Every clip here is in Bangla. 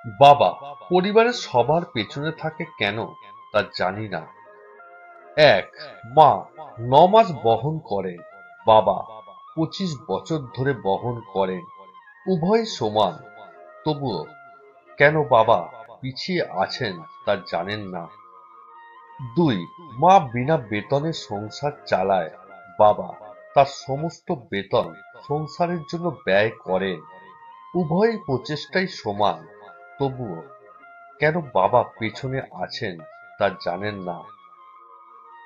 বাবা পরিবারের সবার পেছনে থাকে কেন তা জানি না। এক, মা 9 মাস বহন করেন, বাবা 25 বছর ধরে বহন করেন। উভয় সমান, তবুও কেন বাবা পিছিয়ে আছেন তা জানেন না। দুই, মা বিনা বেতনে সংসার চালায়, বাবা তার সমস্ত বেতন সংসারের জন্য ব্যয় করেন। উভয় প্রচেষ্টাই সমান, তবুও কেন বাবা পেছনে আছেন তা জানেন না।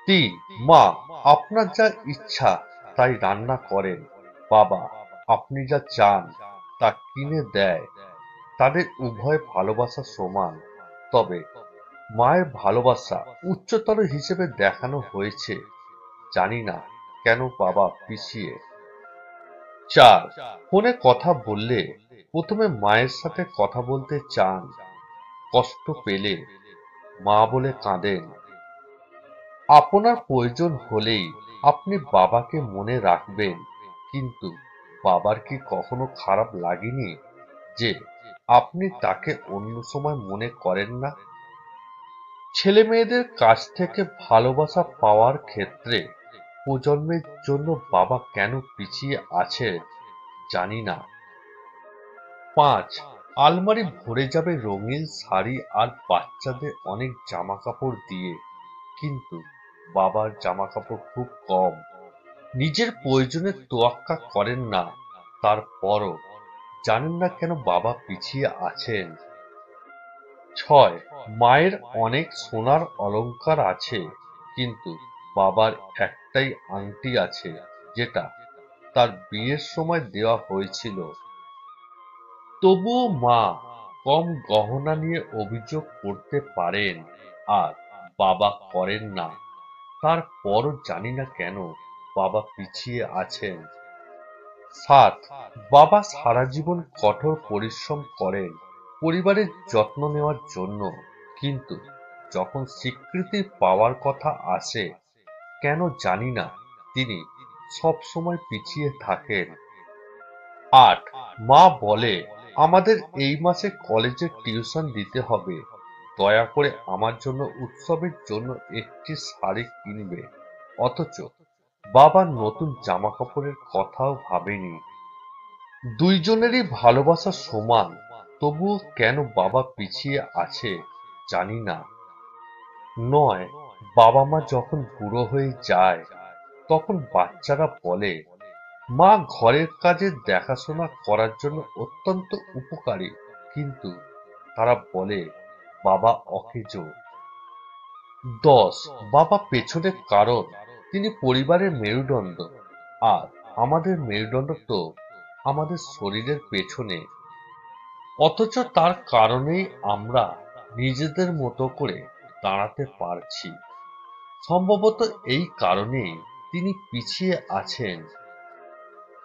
তিন, মা আপনার যা ইচ্ছা তাই রান্না করেন, বাবা আপনি যা চান তা কিনে দেয়। তাদের উভয় ভালোবাসা সমান, তবে মায়ের ভালোবাসা উচ্চতর হিসেবে দেখানো হয়েছে। জানি না কেন বাবা পিছিয়ে। চার, ফোনে কথা বললে প্রথমে মায়ের সাথে কথা বলতে চান, কষ্ট পেলে মা বলে কাঁদেন। আপনার প্রয়োজন হলেই আপনি বাবাকে মনে রাখবেন, কিন্তু বাবার কি কখনো খারাপ লাগেনি যে আপনি তাকে অন্য সময় মনে করেন না? ছেলে মেয়েদের কাছ থেকে ভালোবাসা পাওয়ার ক্ষেত্রে প্রজন্মের জন্য বাবা কেন পিছিয়ে আছে জানি না। পাঁচ, আলমারি ভরে যাবে রঙিন শাড়ি আর বাচ্চাদের অনেক জামা কাপড় দিয়ে, কিন্তু বাবার জামা কাপড় খুব কম। নিজের প্রয়োজনের তোয়াক্কা করেন না, তারপরও জানেন না কেন বাবা পিছিয়ে আছেন। ছয়, মায়ের অনেক সোনার অলংকার আছে, কিন্তু বাবার একটাই আংটি আছে, যেটা তার বিয়ের সময় দেওয়া হয়েছিল। তবুও মা কম গহনা নিয়ে অভিযোগ করতে পারেন, আর বাবা করেন না। তারপরও জানি না কেন বাবা পিছিয়ে আছেন। সাত, বাবা সারা জীবন কঠোর পরিশ্রম করেন পরিবারের যত্ন নেওয়ার জন্য, কিন্তু যখন স্বীকৃতি পাওয়ার কথা আসে কেন জানি না তিনি সব সময় পিছিয়ে থাকেন। আট, মা বলে আমাদের এই মাসে কলেজে টিউশন দিতে হবে, দয়া করে আমার জন্য উৎসবের জন্য একটি শাড়ি কিনবে, অথচ বাবা নতুন জামা কাপড়ের কথাও ভাবেনি। দুইজনেরই ভালোবাসা সমান, তবুও কেন বাবা পিছিয়ে আছে জানি না। নয়, বাবা মা যখন বুড়ো হয়ে যায় তখন বাচ্চারা বলে মা ঘরের কাজের দেখাশোনা করার জন্য অত্যন্ত উপকারী, কিন্তু তারা বলে বাবা অকেজো। 10, বাবা পেছনের কারণ তিনি পরিবারের মেরুদণ্ড, আর আমাদের মেরুদণ্ড তো আমাদের শরীরের পেছনে। অথচ তার কারণেই আমরা নিজেদের মতো করে দাঁড়াতে পারছি। সম্ভবত এই কারণেই তিনি পিছিয়ে আছেন।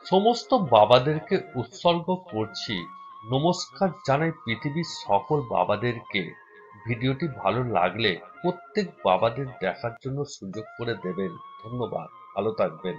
সমস্ত বাবাদেরকে উৎসর্গ করছি। নমস্কার জানাই পৃথিবীর সকল বাবাদেরকে। ভিডিওটি ভালো লাগলে প্রত্যেক বাবাদের দেখার জন্য সুযোগ করে দেবেন। ধন্যবাদ, ভালো থাকবেন।